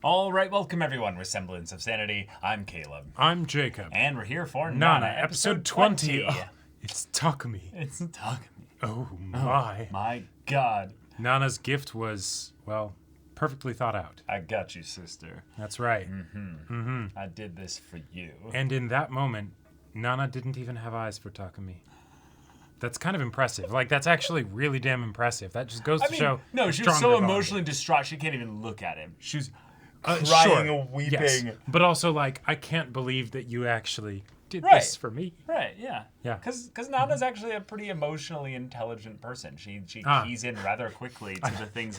All right, welcome everyone. We're Semblance of Sanity. I'm Caleb. I'm Jacob. And we're here for Nana, episode episode 20. Oh, it's Takumi. It's Takumi. Oh my. My God. Nana's gift was, well, perfectly thought out. I got you, sister. That's right. I did this for you. And in that moment, Nana didn't even have eyes for Takumi. That's kind of impressive. Like, that's actually really damn impressive. That just goes to show. No, she was so emotionally distraught she can't even look at him. She was crying and weeping. Yes. But also, like, I can't believe that you actually did this for me. Right, yeah. Yeah. Because Nana's actually a pretty emotionally intelligent person. She keys in rather quickly to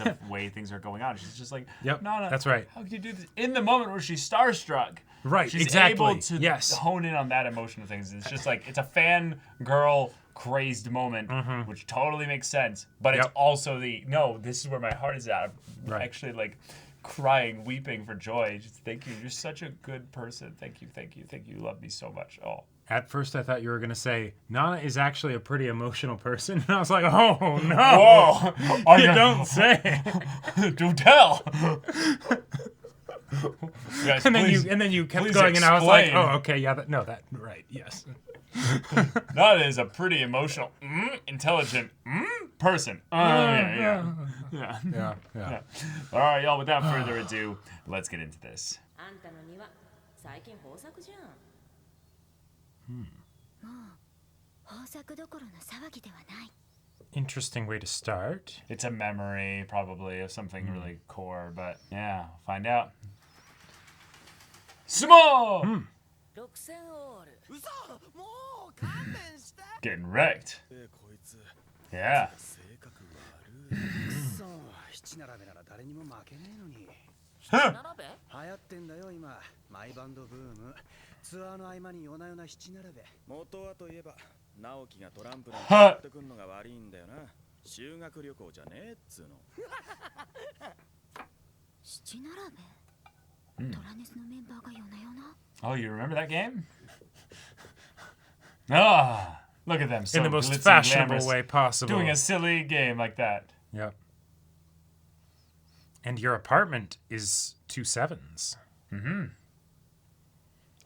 the way things are going on. She's just like, Yep, Nana, that's right. How could you do this? In the moment where she's starstruck. Right, she's exactly. able to hone in on that emotion of things. It's just like, it's a fangirl crazed moment, which totally makes sense. But it's also this is where my heart is at. I'm actually like crying, weeping for joy. Just thank you. You're such a good person. Thank you. You love me so much. Oh. At first, I thought you were going to say, Nana is actually a pretty emotional person. And I was like, oh, no. Whoa. You don't say. Do tell. Guys, and then you kept going, and I was like, oh, okay, yeah, right, yes. Nana is a pretty emotional, intelligent person. Yeah. All right, y'all, without further ado, let's get into this. Interesting way to start. It's a memory, probably, of something really core, but yeah, find out. Sumo! Getting wrecked. Yeah. Huh. ツアーの合間に夜な夜な七並べ元はといえば直樹がトランプなんてやってくんのが悪いんだよな修学旅行じゃねえっつうの七並べトラネスのメンバーが夜な夜な Oh, you remember that game? Ah, look at them. So in the most fashionable way possible. Doing a silly game like that. Yep. And your apartment is 2 sevens.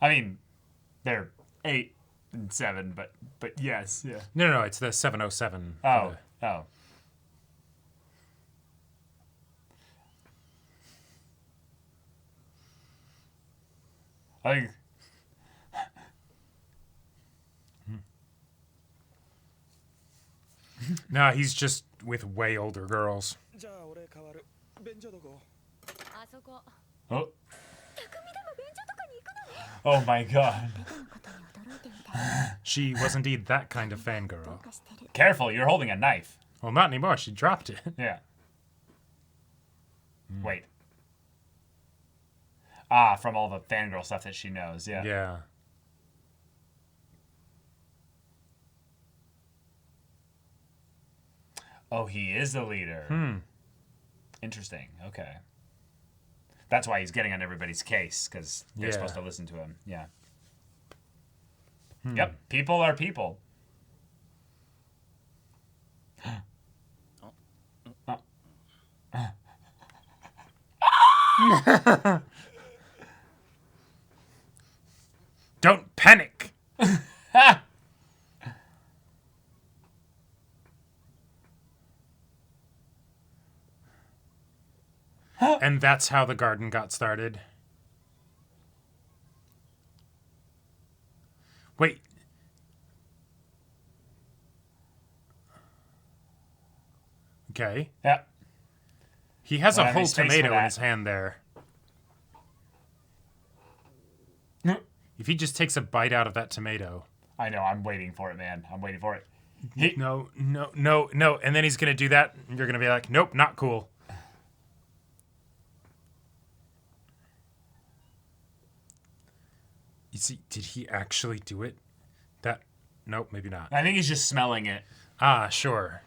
I mean, they're 8 and 7, but yes, yeah. No, it's the 707. Oh. I think. Nah, he's just with way older girls. Oh. Oh my God. She was indeed that kind of fangirl. Careful, you're holding a knife. Well, not anymore. She dropped it. Yeah. Wait. Ah, from all the fangirl stuff that she knows, yeah. Yeah. Oh, he is the leader. Interesting. Okay. That's why he's getting on everybody's case, because they're supposed to listen to him. Yeah. Yep. People are people. Don't panic. And that's how the garden got started. Wait. Okay. Yeah. He has a whole tomato in his hand there. If he just takes a bite out of that tomato. I know. I'm waiting for it, man. I'm waiting for it. No. And then he's going to do that. And you're going to be like, nope, not cool. You see, did he actually do it? Nope, maybe not. I think he's just smelling it. Ah, sure.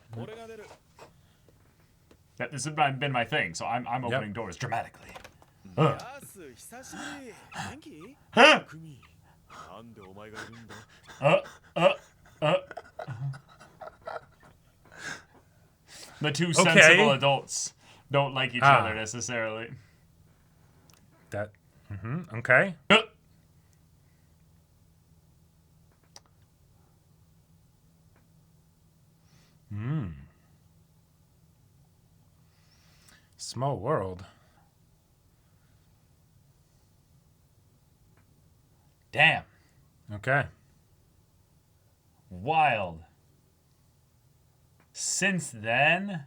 This has been my thing, so I'm opening doors dramatically. The two sensible adults don't like each other necessarily. That. Okay. Small world. Damn. Okay. Wild. Since then...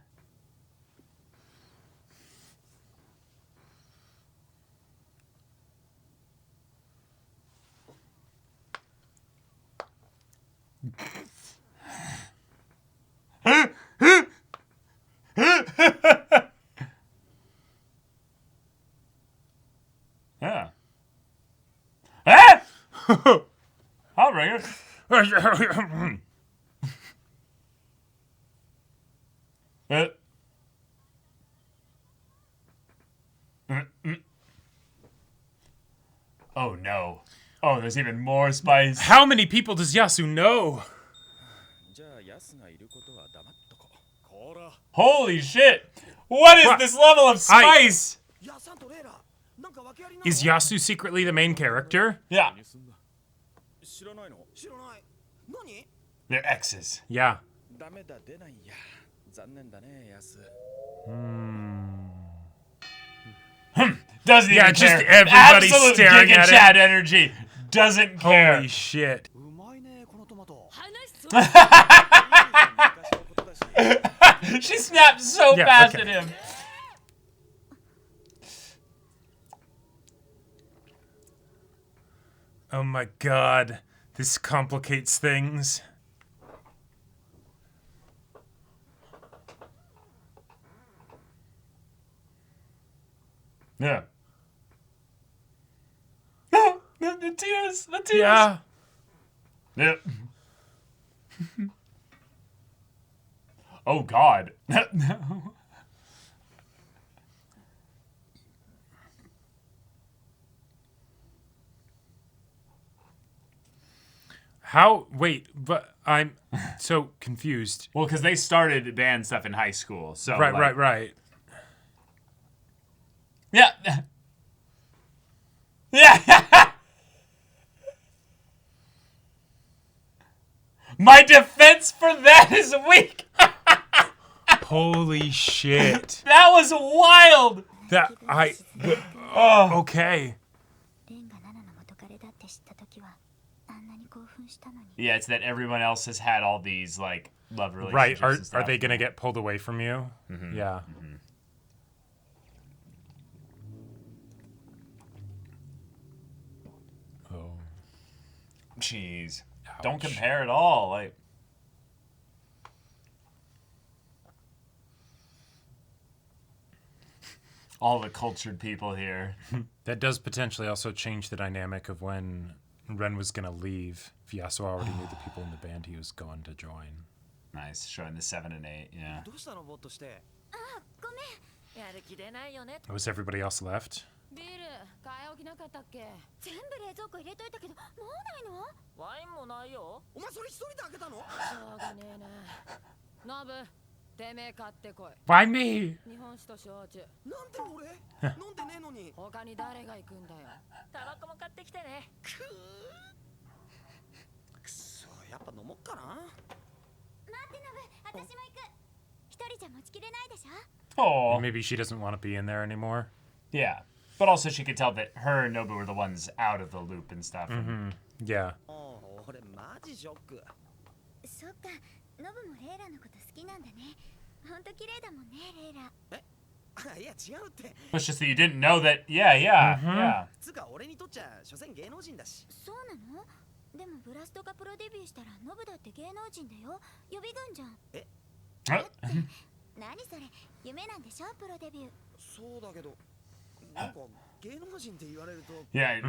Yeah. Ah! I'll bring it. Oh no. Oh, there's even more spice. How many people does Yasu know? じゃあヤスがいることは黙っとこう。こら。 Holy shit! What is What? this level of spice? ヤさんとレイラ、なんか訳ありなの？ Is Yasu secretly the main character? Yeah. 知らないの？知らない。何？ They're exes. Yeah. ダメだ出ないや。残念だねヤス。 Doesn't Yeah, even just care. everybody Absolute staring Giga at it. Chad energy. Doesn't care. Holy shit. うまいねこのトマト。 She snapped so Yeah, fast okay. at him. Oh my god. This complicates things. Yeah. The tears. The tears. Yeah. Yep. Oh God. How? Wait, but I'm so confused. Well, because they started band stuff in high school, so Right, like, right. Yeah. Yeah. My defense for that is weak. Holy shit. That was wild. That I. Oh. Okay. Yeah, it's that everyone else has had all these like love Right. relationships. and stuff. Are they gonna get pulled away from you? Mm-hmm. Yeah. Mm-hmm. Oh. Jeez. Don't Ouch. compare at all. Like. All the cultured people here. That does potentially also change the dynamic of when Ren was gonna leave. If Yasu already knew the people in the band he was going to join. Nice, showing the 7 and 8. Yeah. どうしたのボッとして。ごめん。やる気出ないよね。 Was everybody else left? ビール買い置きなかったっけ？全部冷蔵庫入れといたけど、もうないの？ワインもないよ。お前それ一人で開けたの？しょうがねえな。ノブ、てめえ買ってこい。 Why me? 日本酒と焼酎。なんで俺？飲んでねえのに。他に誰が行くんだよ。タバコも買ってきてね。くそ、やっぱ飲もっかな。待ってノブ、私も行く。一人じゃ持ちきれないでしょ？ Oh. Maybe she doesn't want to be in there anymore. Yeah. But also she could tell that her and Nobu were the ones out of the loop and stuff. Yeah. 俺マジショック。そっか、ノブもレイラのこと好きなんだね。ほんと綺麗だもんね、レイラ。いや違うって。 It's just that you didn't know that. Yeah, yeah. つか俺にとっちゃ所詮芸能人だし。そうなの？でもブラストがプロデビューしたらノブだって芸能人だよ。予備軍じゃん。Yeah. 何それ？夢なんでしょ、プロデビュー。そうだけど、なんか芸能人って言われると。Yeah,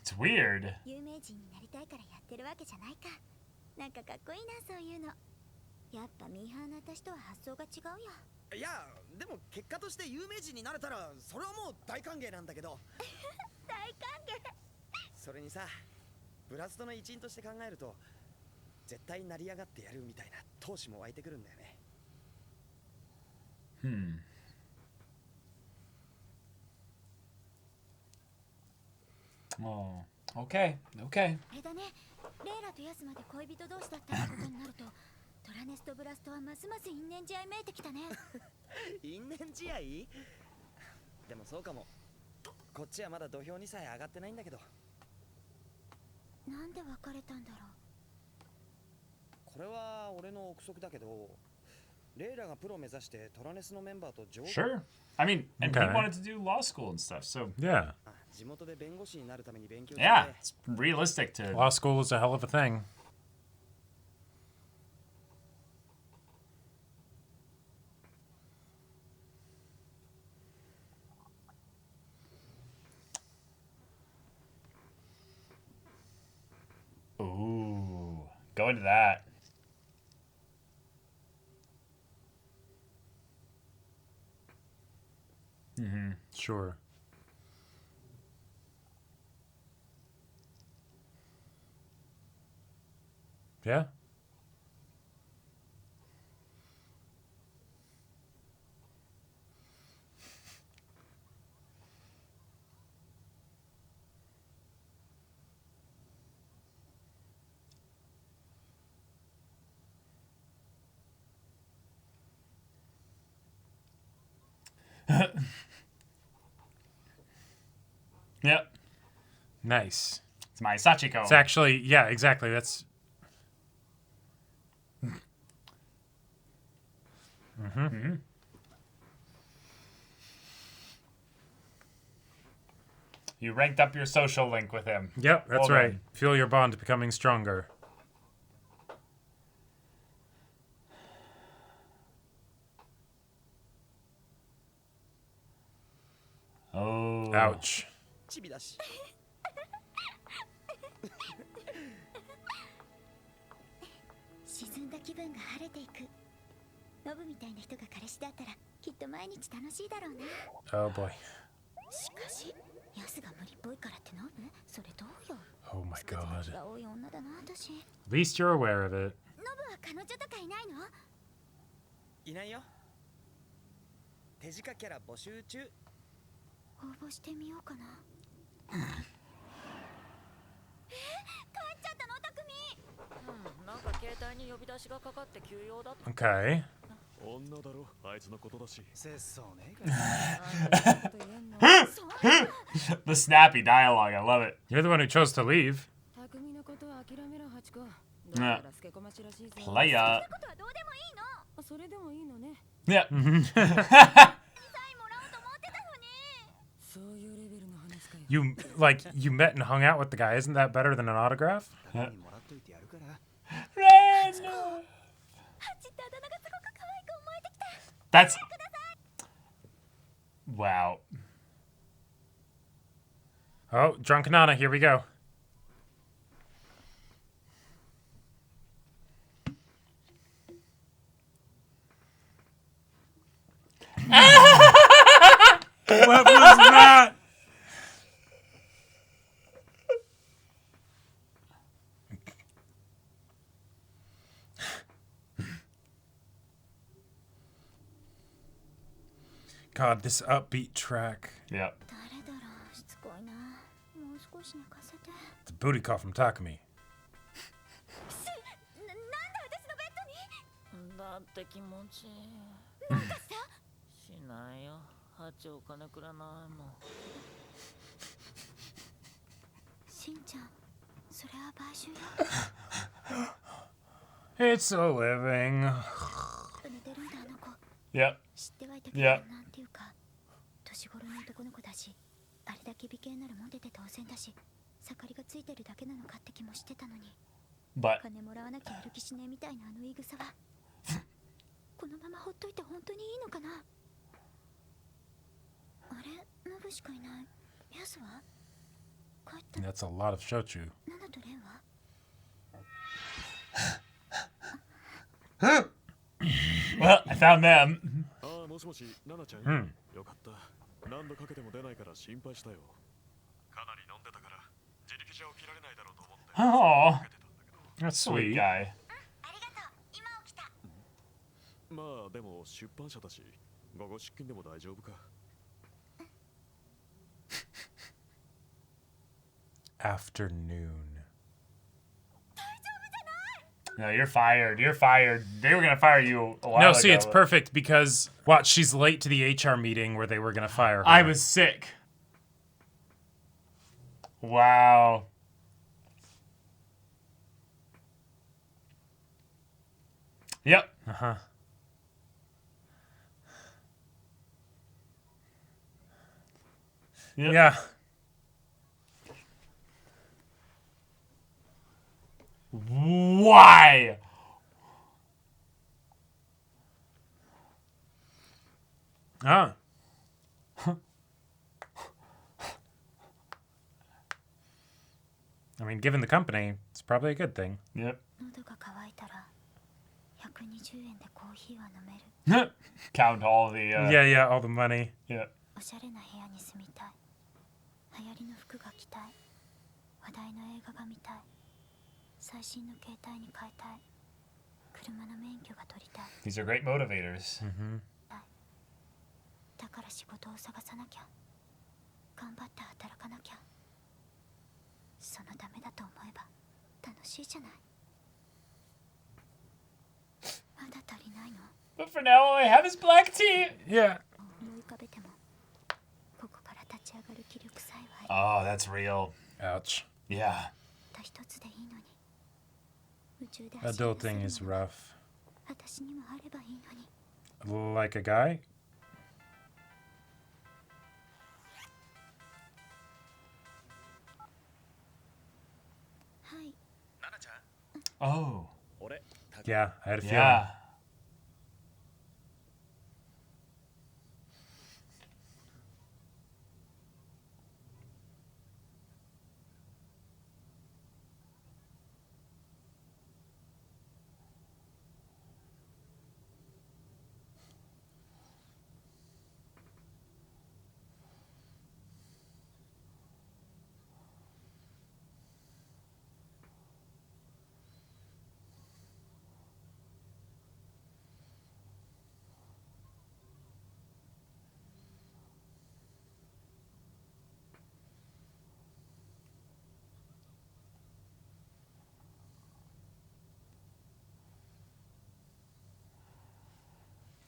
it's weird. 有名人になりたいからやってるわけじゃないか。なんかかっこいいな、そういうの。やっぱミーハーな私とは発想が違うよ。いや、でも結果として有名人になれたらそれはもう大歓迎なんだけど。大歓迎。それにさ、ブラストの一員として考えると絶対成り上がってやるみたいな闘志も湧いてくるんだよね。Oh, okay, okay. あれだね、レイラとヤスまで恋人同士だったってことになると、トラネスとブラストはますます因縁試合めいてきたね。因縁試合？でもそうかも。こっちはまだ土俵にさえ上がってないんだけど。なんで別れたんだろう。これは俺の憶測だけど、レイラがプロ目指してトラネスのメンバーと上 Sure. I mean, and he wanted to do law school and stuff, so Yeah. 地元で弁護士になるために勉強して yeah, it's realistic to. Law school is a hell of a thing. Ooh, go into that. Mm-hmm. Sure. Yeah. Yep, Nice. it's my Sachiko. It's actually, yeah, exactly. That's. You ranked up your social link with him. Yep, that's Well right. done. Feel your bond becoming stronger. Oh. Ouch. チビだし。沈んだ気分が晴れていく。ノブみたいな人が彼氏だったらきっと毎日楽しいだろうな。 Oh boy. しかし、ヤスが無理っぽいからってノブ？それどうよ。 Oh my 気 god. が多い女だな私。 At least you're aware of it. ノブは彼女とかいないの？いないよ。手近キャラ募集中。応募してみようかな。帰っちゃったのたくみ。なんか携帯に呼び出しがかかって急用だって Okay. 女だろ、あいつのことだし。せそうね。 The snappy dialogue, I love it. You're the one who chose to leave. たくみのことは諦めろハチコ。ねスケコマチらしいぞ。 Playa. ことはどうでもいいの。それでもいいのね。 Yeah. サインもらおうと思ってたのに。そういうレベルの話かよ。 You you met and hung out with the guy. Isn't that better than an autograph? もらっといてやるから。ハチってあだ名がすごく可愛く思えてきた。 That's. Wow. Oh, drunk Nana, here we go. What was that? God, this upbeat track. Yep. 誰だろう、しつこいな。もう少し寝かせて。 It's a booty call from Takumi. なんで私のベッドに？だって気持ちいい。なんかさ。しないよ。ハチお金くらないもん。しんちゃん、それは買収よ。 It's a living. 寝てるんだあの子。 Yep. 知ってはいたけど、いやなんていうか年頃の男の子だし、あれだけ美形ならモテて当然だし、盛りがついてるだけなのかって気もしてたのに、 But 金もらわなきゃやる気しねえみたいなあの言い草はこのままほっといて本当にいいのかな。あれ、ノブしかいない。ヤスは帰った。 That's a lot of shochu. ナナとレンは？ well, I found them. ああ、もしもし、ナナちゃん。うんよかった。何度かけても出ないから心配したよ。かなり飲んでたから、自力じゃ起きられないだろうと思って。 Oh, かけてたんだけど。 That's sweet sweet. guy. ありがとう。今起きた。まあ、でも出版社だし、午後出勤でも大丈夫か。afternoon. No, you're fired. You're fired. They were going to fire you a while No, ago. see, it's perfect because, she's late to the HR meeting where they were going to fire her. I was sick. Wow. Yep. Uh-huh. Yep. Yeah. Why? Ah. I mean, given the company, it's probably a good thing. Yep. 喉が渇いたら120円でコーヒーは飲める。 Count all the... Yeah, all the money. Yeah. おしゃれな部屋に住みたい。流行りの服が着たい。話題の映画が見たい。最新の携帯に変えたい。車の免許が取りたい。 These are great motivators. だから仕事を探さなきゃ。頑張って働かなきゃ。そのためだと思えば楽しいじゃない。まだ足りないの？ But for now, all I have is black tea. Yeah. 思い浮かべても、ここから立ち上がる気力さえは Oh, that's real. Ouch. Yeah. た一つでいいのに。宇宙で走り出せる Adulting is rough. 私にもあればいいのに。 Like a guy? はい。 Oh. 俺 Yeah, I had a feeling. Yeah.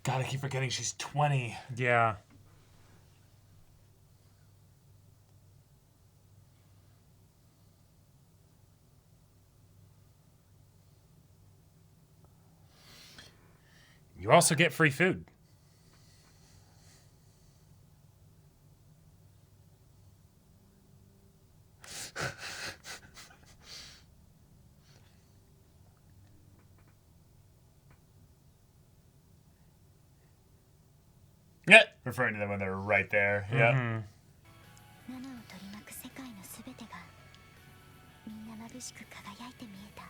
God, I keep forgetting she's 20. Yeah. You also get free food. Yeah. Referring to them when they're right there. Yeah. 7を取り巻く世界のすべてがみんな眩しく輝いて見えた。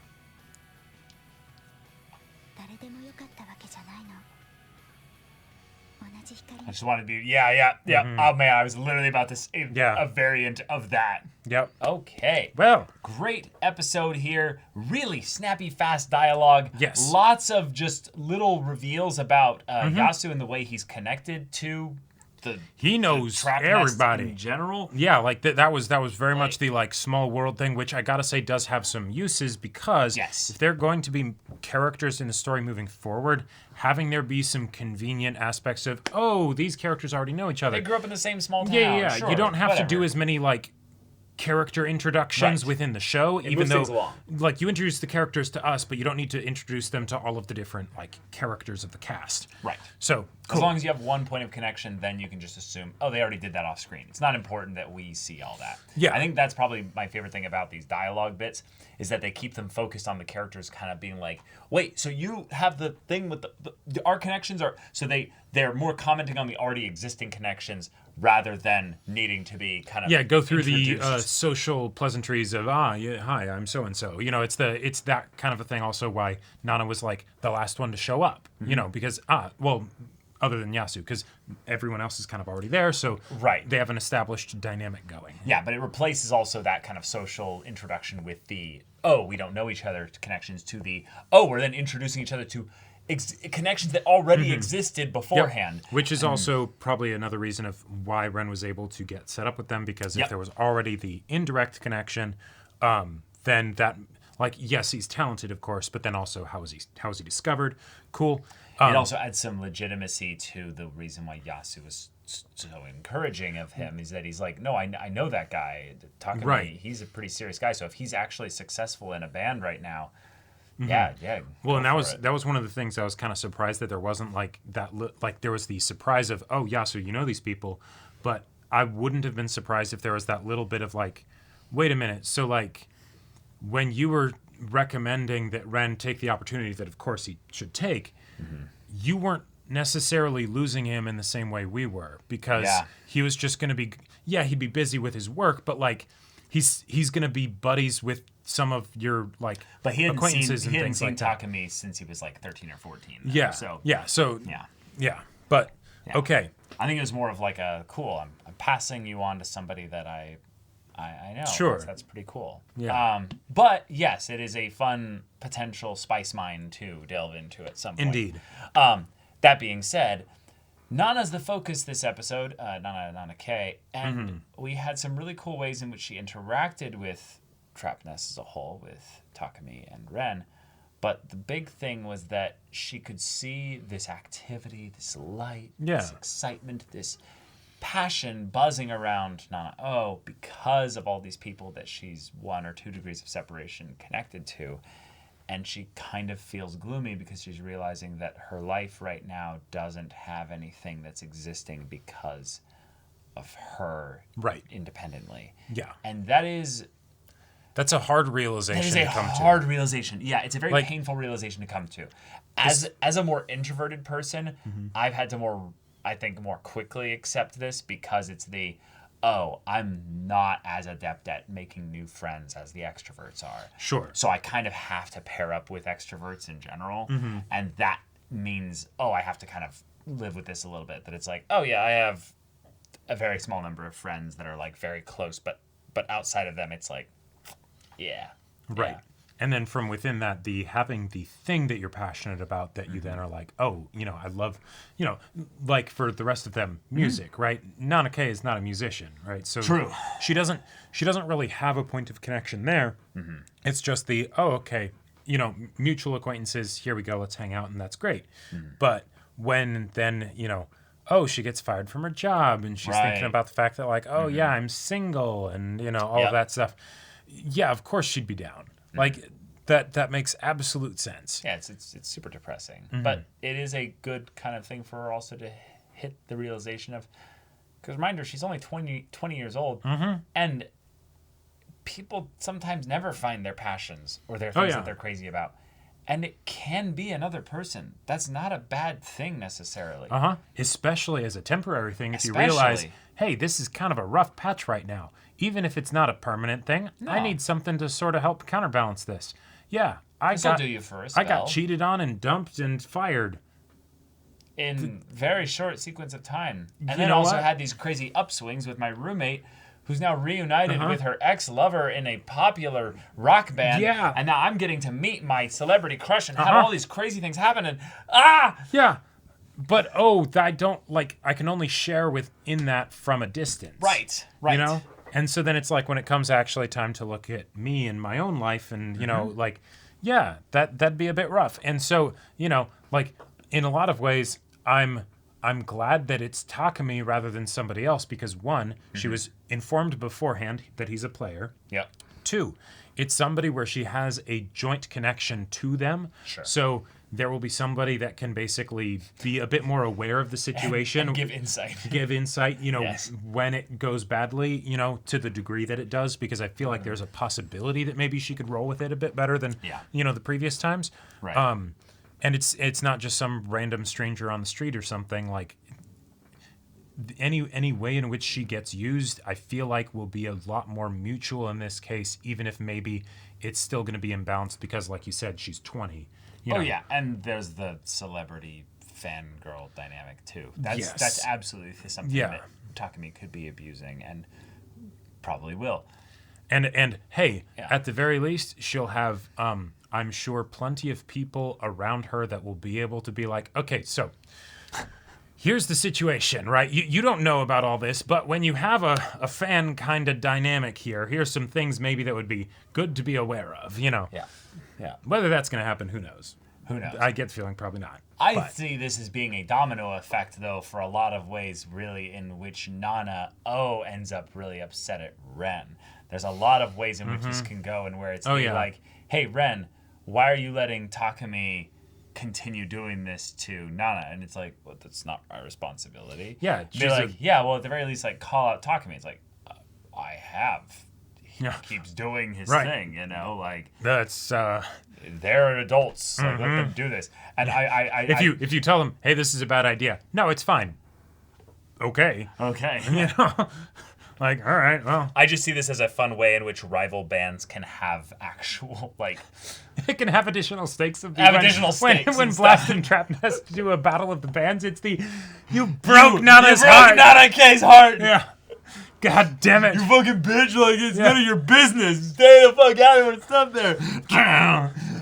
誰でもよかったわけじゃないの。同じ光 I just wanted to be... Yeah. Oh, man, I was literally about to say Yeah. a variant of that. Yep. Okay. Well, Great episode here. Really snappy, fast dialogue. Yes. Lots of just little reveals about Yasu and the way he's connected to the he knows trap nest everybody. in general. Yeah, like that was very much the like small world thing, which I gotta say does have some uses because Yes. if they're going to be characters in the story moving forward, having there be some convenient aspects of these characters already know each other. They grew up in the same small town. Yeah. Sure, You don't have to do whatever. as many like character introductions Right. within the show, even moves though things along. like you introduce the characters to us, but you don't need to introduce them to all of the different like characters of the cast. Right. So As long as you have one point of connection, then you can just assume, they already did that off screen. It's not important that we see all that. Yeah. I think that's probably my favorite thing about these dialogue bits is that they keep them focused on the characters kind of being like, wait, so you have the thing with our connections are... So they're more commenting on the already existing connections rather than needing to be kind of go through the introduced. social pleasantries of hi, I'm so and so. You know, it's that kind of a thing. Also, why Nana was like the last one to show up. You know, because other than Yasu, because everyone else is kind of already there, so Right. they have an established dynamic going. Yeah, but it replaces also that kind of social introduction with the we don't know each other connections to the we're then introducing each other to connections that already existed beforehand. Yep. Which is also probably another reason of why Ren was able to get set up with them, because if there was already the indirect connection, then that, like, yes, he's talented, of course, but then also how is he discovered? Cool. It also adds some legitimacy to the reason why Yasu was so encouraging of him, is that he's like, no, I know that guy. Takumi, he's a pretty serious guy. So if he's actually successful in a band right now, yeah. Well, and that was one of the things I was kind of surprised that there wasn't like that. Like there was the surprise of, oh, Yasu, you know these people, but I wouldn't have been surprised if there was that little bit of like, wait a minute. So like when you were recommending that Ren take the opportunity that of course he should take, you weren't necessarily losing him in the same way we were, because he was just going to be, he'd be busy with his work, but like he's going to be buddies with some of your like acquaintances and things like that. He hadn't seen Takumi since he was like 13 or 14. But okay. I think it was more of like a cool, I'm passing you on to somebody that I know. Sure. That's pretty cool. Yeah. But yes, it is a fun potential spice mine to delve into at some point. Indeed. That being said, Nana's the focus this episode, Nana K, and we had some really cool ways in which she interacted with Trapness as a whole, with Takumi and Ren. But the big thing was that she could see this activity, this light, this excitement, this passion buzzing around Nana because of all these people that she's 1 or 2 degrees of separation connected to. And she kind of feels gloomy because she's realizing that her life right now doesn't have anything that's existing because of her independently. Yeah. And that's a hard realization to come to. Hard realization. Yeah, it's a very painful realization to come to. As a more introverted person, I've had to more quickly accept this, because it's I'm not as adept at making new friends as the extroverts are. Sure. So I kind of have to pair up with extroverts in general. And that means, I have to kind of live with this a little bit. That it's like, I have a very small number of friends that are like very close, but outside of them, it's like, Right. And then from within that, having the thing that you're passionate about that you then are like, I love, like for the rest of them, music, right? Nana K is not a musician, right? So true. She doesn't really have a point of connection there. It's just mutual acquaintances, here we go, let's hang out, and that's great. But when then, she gets fired from her job, and she's thinking about the fact that like, I'm single, and all of that stuff. Yeah, of course she'd be down. Like that makes absolute sense. Yeah, it's super depressing, but it is a good kind of thing for her also to hit the realization of, because reminder, she's only 20 years old, and people sometimes never find their passions or their things that they're crazy about, and it can be another person. That's not a bad thing necessarily. Especially as a temporary thing, if you realize, hey, this is kind of a rough patch right now. Even if it's not a permanent thing, I need something to sort of help counterbalance this. Yeah, This'll do you for a spell. I got cheated on and dumped and fired. In very short sequence of time. And then also had these crazy upswings with my roommate, who's now reunited with her ex-lover in a popular rock band. Yeah. And now I'm getting to meet my celebrity crush and have all these crazy things happen, and Yeah. But I don't I can only share within that from a distance. Right. And so then it's like when it comes actually time to look at me and my own life, and that'd be a bit rough. And so, in a lot of ways, I'm glad that it's Takumi rather than somebody else, because 1, she was informed beforehand that he's a player. Yeah. 2, it's somebody where she has a joint connection to them. Sure. So there will be somebody that can basically be a bit more aware of the situation. And give insight. When it goes badly, to the degree that it does, because I feel like there's a possibility that maybe she could roll with it a bit better than, the previous times. Right. And it's not just some random stranger on the street or something. Like, any way in which she gets used, I feel like will be a lot more mutual in this case, even if maybe it's still going to be imbalanced because, like you said, she's 20. And there's the celebrity fangirl dynamic too. That's absolutely something that Takumi could be abusing and probably will. And hey, at the very least, she'll have I'm sure plenty of people around her that will be able to be like, okay, so here's the situation, right? You don't know about all this, but when you have a fan kind of dynamic here, here's some things maybe that would be good to be aware of, you know? Yeah. Whether that's going to happen, who knows? Who knows? I get the feeling probably not. I see this as being a domino effect, though, for a lot of ways, really, in which Nana ends up really upset at Ren. There's a lot of ways in which this can go, and where it's like, hey, Ren, why are you letting Takumi continue doing this to Nana? And it's like, well, that's not my responsibility. Yeah. Be like, well, at the very least, like, call out Takumi. It's like, I have. He keeps doing his thing, you know? Like, that's... they're adults. Like, let them do this. And if you tell them, hey, this is a bad idea. No, it's fine. Okay. You know? Like, all right, well. I just see this as a fun way in which rival bands can have actual, like... It can have additional stakes. When Blast and Trap has to do a battle of the bands, it's the, you broke Nana's heart. Nana K's heart. Yeah. God damn it. You fucking bitch, like, it's none of your business. Stay the fuck out of it, stop there.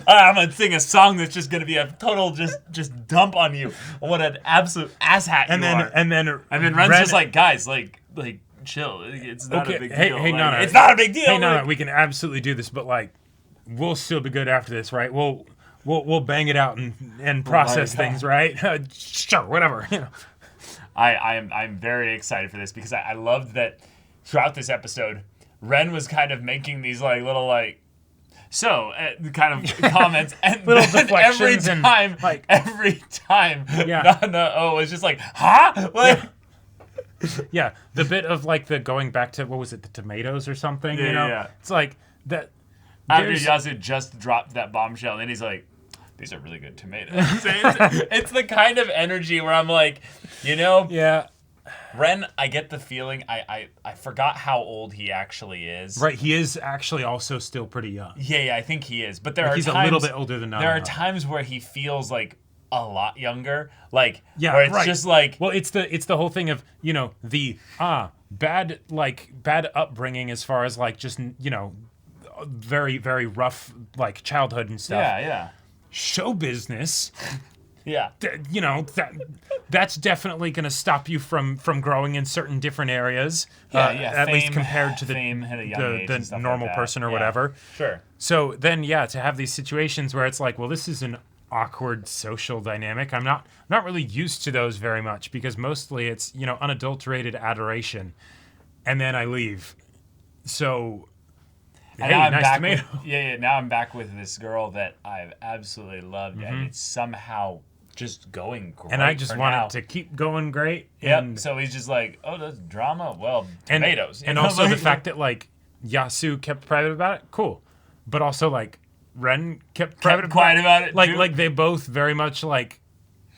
I'm gonna sing a song that's just gonna be a total just dump on you. What an absolute asshat you are. And then Ren's just like, guys, like chill. It's not a big deal. Hey, Nana. It's not a big deal. Hey, Nana, we can absolutely do this, but like, we'll still be good after this, right? We'll bang it out and process things, right? Sure, whatever. You know. I'm very excited for this because I loved that throughout this episode, Ren was kind of making these like little like kind of comments and little every deflections time Nana was just like, huh? Like, yeah, the bit of like the going back to what was it, the tomatoes or something? You know, it's like that. After Yasu just dropped that bombshell, and he's like, these are really good tomatoes. It's the kind of energy where I'm like, you know, Ren, I get the feeling, I forgot how old he actually is. Right, he is actually also still pretty young. Yeah, I think he is. But there are he's times, a little bit older than Nana. There are times where he feels like a lot younger, like where it's just like, well, it's the whole thing of, you know, the bad upbringing as far as like just, you know, very very rough like childhood and stuff. Yeah. Show business, you know, that's definitely going to stop you from growing in certain different areas. At least compared to the normal person or whatever. Sure. So then, to have these situations where it's like, well, this is an awkward social dynamic. I'm not really used to those very much because mostly it's, you know, unadulterated adoration, and then I leave. So. And hey, nice tomato. Now I'm back with this girl that I've absolutely loved, and it's somehow just going great. And I just want it to keep going great. Yep. So he's just like, oh, that's drama? Well, tomatoes. And also the fact that, like, Yasu kept private about it, cool. But also, like, Ren kept quiet about it, too. Like, they both very much, like,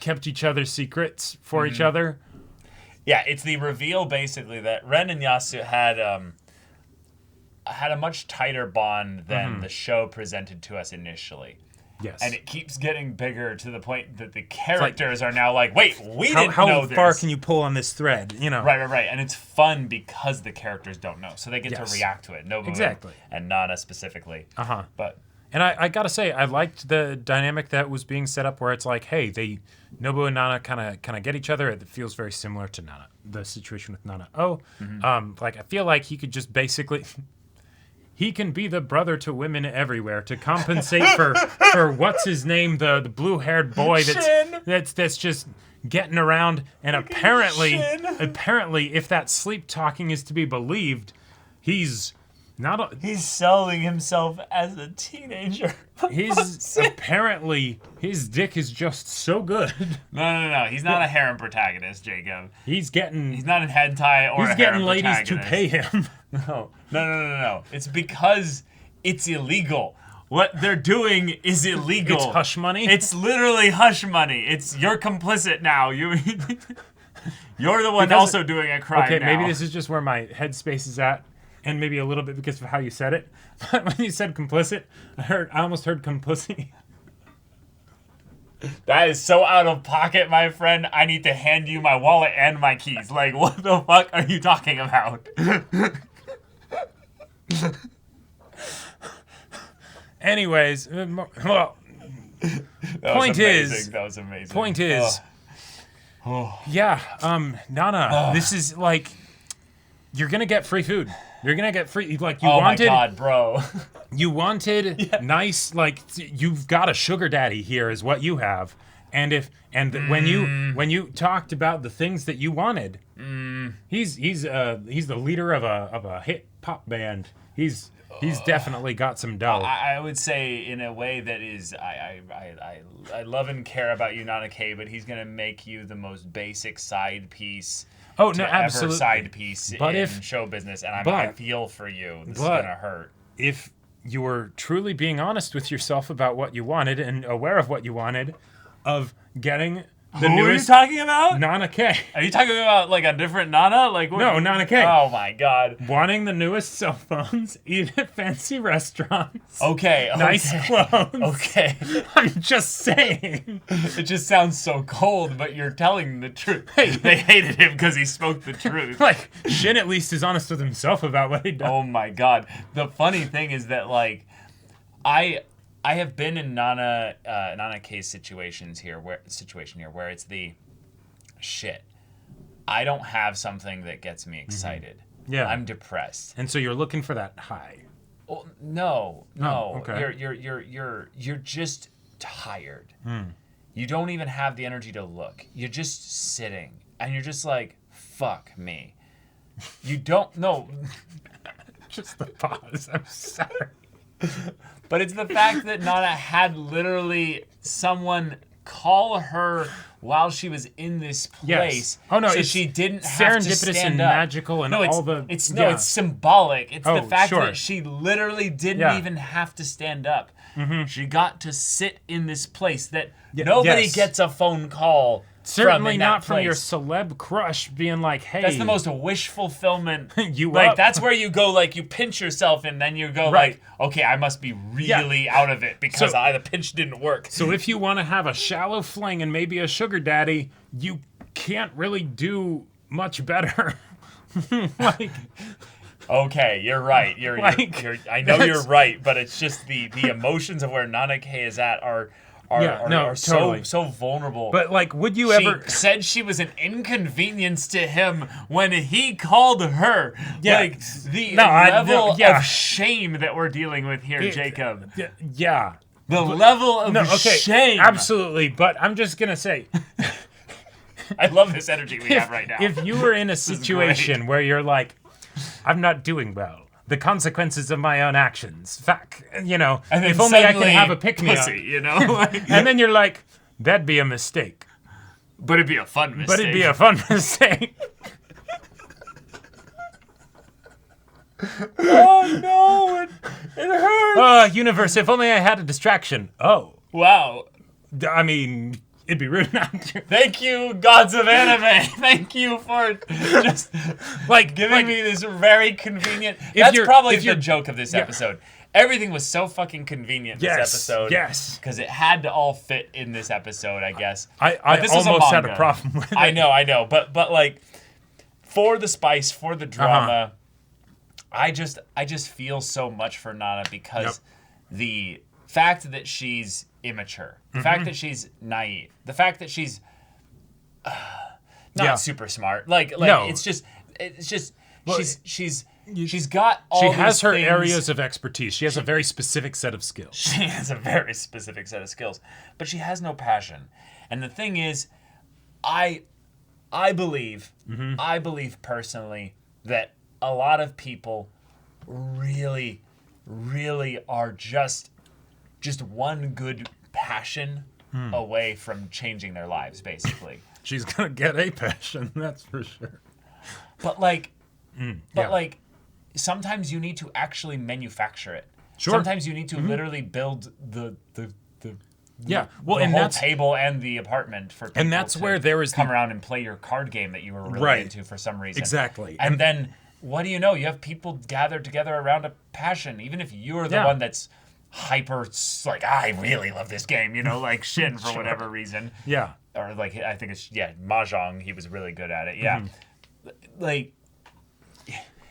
kept each other's secrets for each other. Yeah, it's the reveal, basically, that Ren and Yasu had a much tighter bond than the show presented to us initially. Yes. And it keeps getting bigger to the point that the characters are now like, wait, we didn't know this. How far can you pull on this thread, you know? Right. And it's fun because the characters don't know. So they get to react to it. Nobu exactly. And Nana specifically. And I gotta say, I liked the dynamic that was being set up where it's like, hey, Nobu and Nana kind of get each other. It feels very similar to Nana, the situation with Nana. Like, I feel like he could just basically... He can be the brother to women everywhere to compensate for what's his name, the blue-haired boy that's just getting around. And apparently, if that sleep talking is to be believed, he's selling himself as a teenager. Apparently his dick is just so good. No. He's not a harem protagonist, Jacob. He's not in hentai or he's a getting harem ladies protagonist. to pay him. No. It's because it's illegal. What they're doing is illegal. It's hush money? It's literally hush money. You're complicit now. You're the one also doing a crime now. Okay, maybe this is just where my headspace is at. And maybe a little bit because of how you said it. When you said complicit, I almost heard complicit. That is so out of pocket, my friend. I need to hand you my wallet and my keys. Like, what the fuck are you talking about? Anyways, well, that was amazing. Point is, yeah, Nana, this is like, you're gonna get free food. You're gonna get free, like, you wanted. Oh my god, bro. You wanted nice, like, you've got a sugar daddy here, is what you have. And when you talked about the things that you wanted, he's the leader of a hit pop band. He's definitely got some dough. I would say, in a way that is, I love and care about you, Nana K, but he's gonna make you the most basic side piece. Oh no, absolutely. Ever side piece in show business, and I feel for you. This is gonna hurt. If you were truly being honest with yourself about what you wanted and aware of what you wanted, of getting the Who newest. are you talking about? Nana K. Are you talking about like a different Nana? Like what? No, Nana K. Oh my god. Wanting the newest cell phones, eat at fancy restaurants. Okay. Nice clothes. Okay. I'm just saying. It just sounds so cold, but you're telling the truth. Hey, they hated him because he spoke the truth. Like, Shin at least is honest with himself about what he does. Oh my god. The funny thing is that, like, I have been in Nana K's situation here where it's the shit. I don't have something that gets me excited. Mm-hmm. Yeah. I'm depressed. And so you're looking for that high. Well, no. Oh, okay. You're just tired. You don't even have the energy to look. You're just sitting and you're just like, fuck me. You don't know. Just the pause. I'm sorry. But it's the fact that Nana had literally someone call her while she was in this place. Yes. Oh no, so it's she didn't have to serendipitous stand and up. magical and all the. It's symbolic. It's the fact sure. that she literally didn't even have to stand up. Mm-hmm. She got to sit in this place that nobody gets a phone call. Certainly not from your celeb crush being like, hey. That's the most wish fulfillment. You like, up. that's where you go, like, you pinch yourself and then you go, like, okay, I must be really out of it because the pinch didn't work. So if you want to have a shallow fling and maybe a sugar daddy, you can't really do much better. Like... Okay, you're right. I know you're right, but it's just the emotions of where Nana K is at are totally. so vulnerable. But like, would you ever? She said she was an inconvenience to him when he called her. Yeah. Like the level of shame that we're dealing with here, Jacob. Yeah. The level of shame. Absolutely. But I'm just gonna say. I love this energy we have right now. If you were in a situation where you're like, I'm not doing well. The consequences of my own actions. Fuck. You know, if only I could have a pick-me-up. You know? And then you're like, that'd be a mistake. But it'd be a fun mistake. Oh, no. It hurts. Oh, universe, if only I had a distraction. Oh. Wow. I mean... It'd be rude not to. Thank you, gods of anime. Thank you for just giving me this very convenient. That's probably the joke of this episode. Everything was so fucking convenient this episode. Yes. Because it had to all fit in this episode, I guess. I almost had a problem with it. I know. But like, for the spice, for the drama, I just feel so much for Nana because the fact that she's immature, the fact that she's naive, the fact that she's not super smart, it's just she's got all. She has her things. areas of expertise. She has a very specific set of skills. She has a very specific set of skills, but she has no passion. And the thing is, I believe personally that a lot of people really are just one good passion away from changing their lives, basically. She's gonna get a passion, that's for sure. But sometimes you need to actually manufacture it. Sure. Sometimes you need to literally build the and whole table and the apartment for people. And that's where there is come around and play your card game that you were really into for some reason. Exactly. And then what do you know? You have people gathered together around a passion, even if you're the one that's hyper, like, I really love this game, you know, like Shin for whatever reason. Yeah. Or like, I think it's, Mahjong, he was really good at it. Yeah. Like,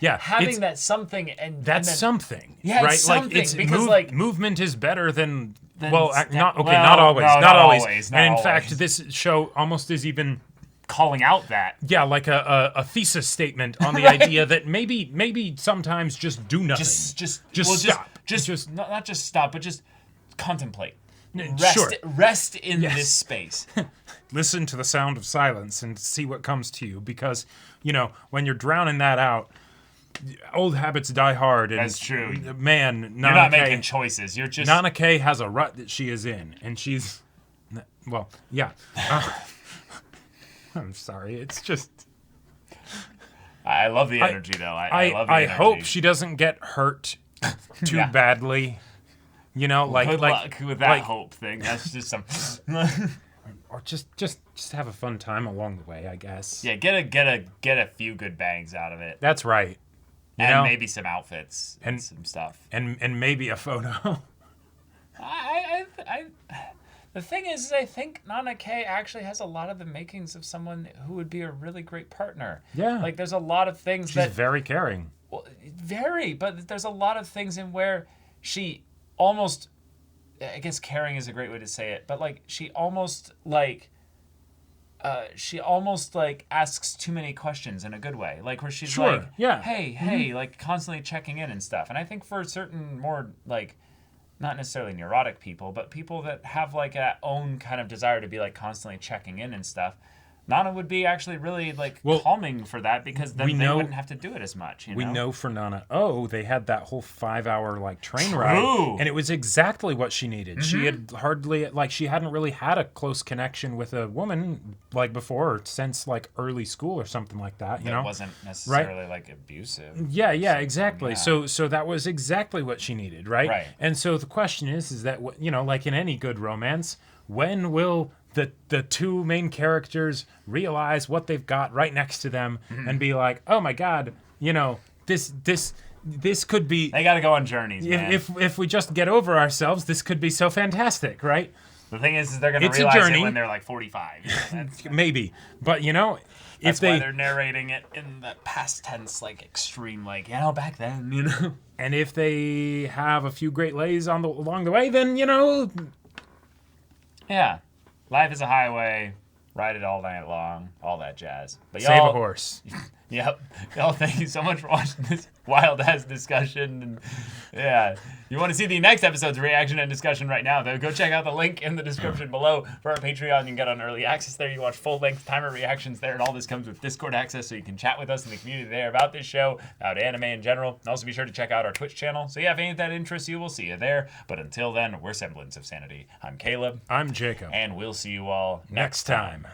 having that something and that's then, something. Yeah, right? it's something like it's because movement is better than Then well, step- not okay, well, not always, no, not always. always, not and in always. fact, this show almost is even calling out that. yeah, like a thesis statement on the idea that maybe sometimes just do nothing. Just stop. Just not just stop, but just contemplate. Sure. Rest in this space. Listen to the sound of silence and see what comes to you, because when you're drowning that out, old habits die hard. And That's true. Man, You're not making choices. You're just Nana Kay has a rut that she is in, and she's well, yeah. I'm sorry. It's just. I love the energy, though. I love the I energy. hope she doesn't get hurt too badly. Good luck with that hope thing. That's just some. Or just have a fun time along the way, I guess. Yeah, get a few good bangs out of it, That's right. and maybe some outfits and some stuff. And maybe a photo. The thing is, I think Nana Kay actually has a lot of the makings of someone who would be a really great partner. Yeah. Like there's a lot of things She's very caring. Well, but there's a lot of things in where she almost, I guess caring is a great way to say it, but like she almost asks too many questions in a good way, like where she's Sure, like, yeah. hey, like constantly checking in and stuff. And I think for certain more like, not necessarily neurotic people, but people that have like a own kind of desire to be like constantly checking in and stuff, Nana would be actually really like calming for that, because then they wouldn't have to do it as much. We know for Nana, they had that whole 5-hour like train ride, and it was exactly what she needed. Mm-hmm. She had she hadn't really had a close connection with a woman like before, or since like early school or something like that. It wasn't necessarily like abusive. Yeah, exactly. Yeah. So that was exactly what she needed, right? Right. And so the question is that like in any good romance, when will the two main characters realize what they've got right next to them and be like, oh my God, this could be. They got to go on journeys, man. If we just get over ourselves, this could be so fantastic, right? The thing is they're going to realize it when they're like 45. Maybe, but that's why they're narrating it in the past tense, like extreme, like back then, And if they have a few great lays along the way, then yeah. Life is a highway. Ride it all night long. All that jazz. But save a horse. Yep. Y'all, thank you so much for watching this wild-ass discussion. And yeah. You want to see the next episode's reaction and discussion right now, though, go check out the link in the description below for our Patreon. You can get on early access there. You watch full-length timer reactions there, and all this comes with Discord access, so you can chat with us in the community there about this show, about anime in general. And also be sure to check out our Twitch channel. So yeah, if any of that interests you, we'll see you there. But until then, we're Semblance of Sanity. I'm Caleb. I'm Jacob. And we'll see you all next time.